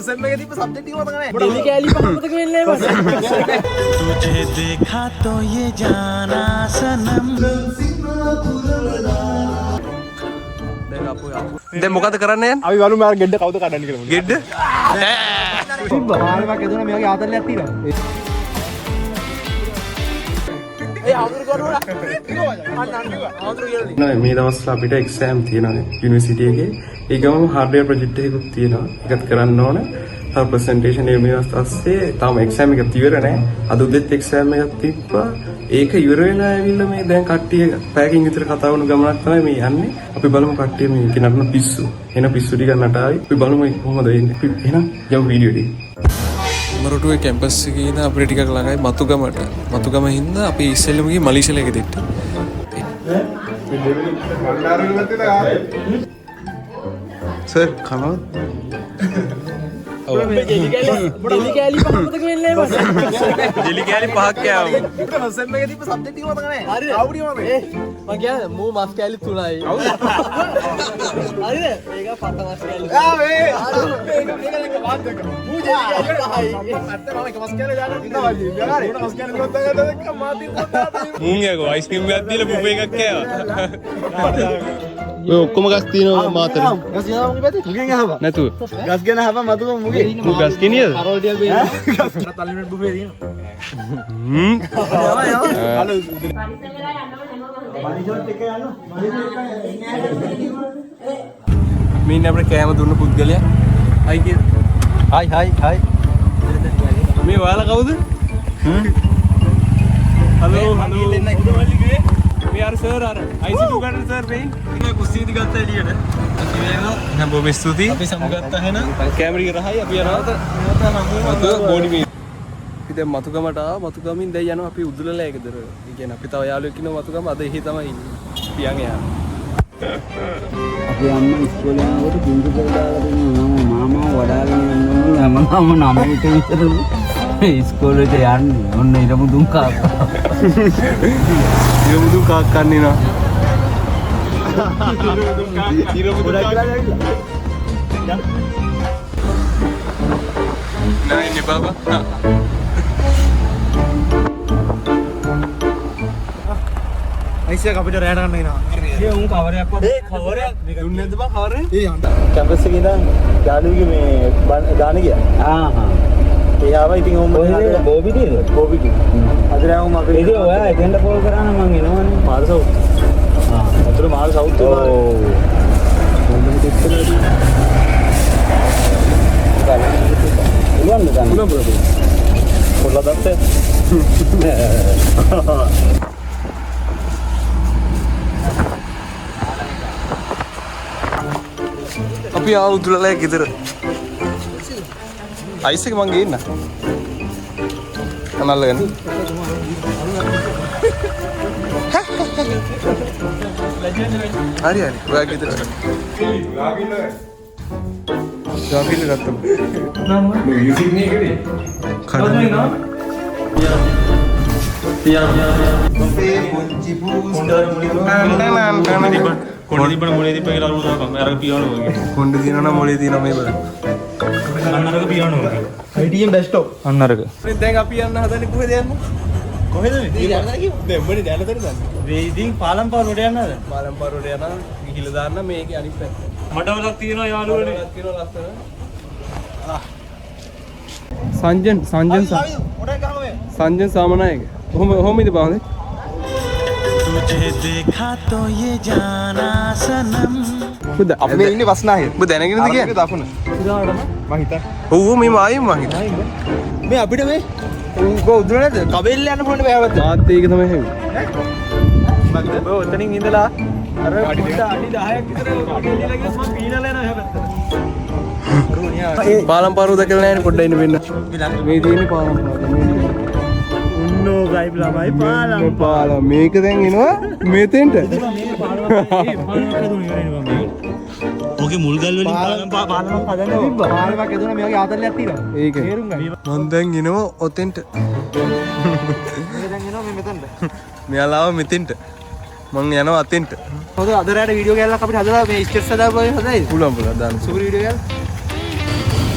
Same में दीप subject ही होता है डेली कैली पापा तक मिलने बस तुझे देखा तो ये जाना सनम දැන් මොකද කරන්න යන්නේ? අපි බලමු මම ගෙඩ කවුද කඩන්නේ කියලා. ගෙඩ්ඩ? තිබ්බා. ආයෙමක් එදුණා මෙයාගේ ආතල්ලයක් තියෙනවා. ඒ ආවුරු කරනවා. මේ දවස්වල අපිට එක්සෑම් තියෙනවා යුනිවර්සිටි එකේ. ඒ ගමම හાર્ඩ්වෙයාර් ප්‍රොජෙක්ට් එකකුත් තියෙනවා. ඒකත් කරන්න ඕන. තව ප්‍රසන්ටේෂන් එක මේ අවස්ථාවේ තාම එක්සෑම් එක ඉවර නැහැ. අද උදේත් එක්සෑම් එකක් තිබ්බා. ඒක ඉවර වෙලා ඇවිල්ලා මේ දැන් කට්ටිය පැකින් විතර කතා වුණු ගමනක් තමයි මේ යන්නේ. අපි බලමු කට්ටිය මේ කිනරන පිස්සු. එන පිස්සු ටික නටාවි. අපි බලමු කොහොමද වෙන්නේ. එහෙනම් යමු වීඩියෝ එකට. මරටුවේ කැම්පස් එකේ ඉඳන් අපිට ටිකක් ළඟයි මතුගමට. මතුගම හින්දා අපි ඉස්සෙල්ලම ගිහින් මලීෂල එක දෙට්ට. සර් කනවද? डेली कैली पापा तक मिलने बस ජෙලි කෑලි පහක් කෑවම. सेम में दीप सब्जेक्ट ही होता है आउरी होता है මම කියන්නේ මූ මස් කැලි 3යි හරිද ඒක පත මස් කැලි आ वे මේක වාත් දෙක මූ ජෙලි කෑලි 5යි අත්ත මම එක මස් කෑලි දාලා ඉන්නවා වගේ මෙයාගේ උන මස් කෑලි ගොඩ ගන්න දෙක මාති පොඩ්ඩක් මුන් යකෝ අයිස්ක්‍රීම් එකක් දීලා බුෆේ එකක් කෑවා. ඔය ඔක්කොම ගස් තියෙනවා මාතර. ගස් යනවා මුගේ පැත්තේ මුගෙන් අහපන් නැතුව. ගස් ගැන අහපන් මතුම මුගේ මු ගස් කිනියද? කරෝල් ටිකක් බේන තල්ලිමෙන් බුෆේ තියෙනවා හලෝ මේ ඉන්නේ අපේ කෑම දුන්න පුද්ගලයා. හයි කිය. හයි හයි මේ ඔයාලා කවුද? Hello hello. මේ අර සර් අර ICT ගන්න සර් වෙයි. මේ කුස්සියදි ගත්ත එළියට. අපි වෙනවා. නම් බොහොම ස්තුතියි. අපි සමුගත්තා එහෙනම්. කැමරි රහයි අපි යනවා. මතු බෝඩි මේ. අපි දැන් මතුගමට ආවා. මතුගමින් දැන් යනවා අපි උදුලලා එකදර. ඒ කියන්නේ අපි තව යාළුවෙක් ඉන්නවා මතුගම. අද එහි තමයි ඉන්නේ. පියන් එයා. අපි අම්ම ඉස්කෝලේ යනකොට පින්තූර දාලා දෙනවා මාමා වඩාගෙන යනවා හැමදාම 9ට විතර ඉස්කෝලේට යන්නේ ඔන්න ඉරමුදුන් කාක්කා ඉරමුදුන් කාක් කන්නේ නා ඉරමුදුන් කාක් නෑ ඉන්නේ බබා අයිසියක් අපිට රැට ගන්න එනවා. ඒ උන් කවරයක් වත් ඒ කවරයක් දුන්නේ නැද්ද බං කවරේ? ඒ යන්න. කැම්පස් එකේ ඉඳන් යාළුවෙගේ මේ ගාන ගියා. ආහා ඒ ආවා ඉතින් ඕම බෝබිදියද බෝබිටි. අද රැවුම් අපි ඉතින් ඔයා එතෙන්ට කෝල් කරා නම් මං එනවනේ මාල් සවුත්. අතර මාල් සවුත් ඔව් පුළුවන් නේද? පොල්ලා දැත්තේ. අපි ආව උදුලලා ගෙදර. අයිස් එක මං ගේන්න. අනල්ලගෙන. හරි හරි. ඔයා ගෙදර. ගාවිල ගත්තා. මේ යුසින් නේ කඩේ. කඩන්නේ නා. කොණ්ඩේ තිබ්බන මොලේ තිබ්බ කියලා අරුණ දාපන්. අරක පියානෝ වගේ. කොණ්ඩේ දිනන නම් මොලේ දිනන මේ බලන්න. අන්නරක පියානෝ වගේ. ITM desktop. අන්නරක. දැන් අපි යන්න හදන්නේ කොහෙද යන්නේ? කොහෙද මේ? දැන් උඹනේ දැනලා තරිද? මේ ඉතින් පාලම් පාරුවට යන්නද? පාලම් පාරවල යන ගිහිල්ලා දාන්න මේකේ අනිත් පැත්ත. මඩවලක් තියෙනවා යාළුවනේ. තියෙනවා ලස්සන. සංජන් සාමනායක. කොහොම ඉඳ බාන්නේ? तुझे देखा तो ये जाना सनम බුද අපි මේ ඉන්නේ වස්නාහිය. ඔබ දැනගෙනද කියන්නේ? දකුණ. ඉදානම මං හිතා. ඔව් මේ ආයෙම මං හිතා. මේ අපිට මේ උගෝ උදුර නැද්ද? කබෙල්ල යන්න පුළුවන් බෑවත්. මාත් ඒක තමයි හෙව්වේ. මගද? ඔය ඔතනින් ඉඳලා අර අඩි 10ක් විතර කබෙල්ල ගියොත් මම පීනලා යනවා හැබැයි. පාලම් පාරුව දැකලා නැහැ නේ පොඩ්ඩක් ඉන්න වෙන්න. මේ තියෙන්නේ පාලම් පාරුව. උන්නෝ ගයිබ් ළමයි පාලම් මේක දැන් එනවා මෙතෙන්ට. ඕකේ මුල් ගල් වලින් පාලමක් හදන්න තිබ්බා. පාලමක් එදුණා මෙයාගේ ආතල්ලයක් තියෙනවා. ඒක. තේරුම් ගන්න. මං දැන් එනවා ඔතෙන්ට. මේක දැන් එනවා මේ මෙතනට. මෙයාලාව මෙතෙන්ට. මං යනවා අතෙන්ට. හොඳ අද රැට වීඩියෝ ගෑල්ලක් අපිට හදලා මේ ස්කෙච් හදාපුවා හදයිද? පුළුවන් දාන්න. සුපර් වීඩියෝ ගෑල්ල.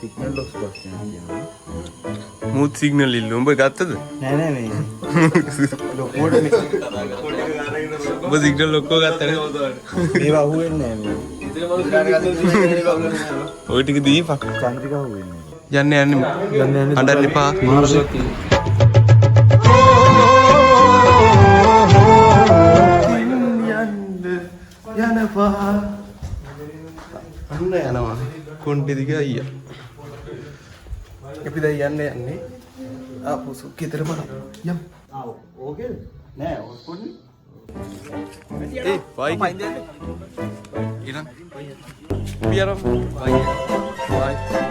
සිග්නල් ලොස් ප්‍රශ්නයක් තියෙනවා. මූත් සිග්නල් ඉල්ල උඹ ගත්තද? නෑ නෑ මේ ලොකෝට උඹ සිග්නල් ඔක්කොම ගත්තද? මේවා අහුවෙන්නේ නෑ මේ. ඔය ටික දීපන්. චන්ද්‍රිකා අහුවෙන්නේ නෑ. යන්න අඬන්න එපා. අන්න යනවා කොණ්ඩේ දිග අයියා. අපි දැන් යන්නේ ආපු සුක්කේතර බලන්න. යම්. ඕකේද? නෑ ඔක්කොනේ. ඒ බයි. ඊළඟ. අපි යනවා. බයි.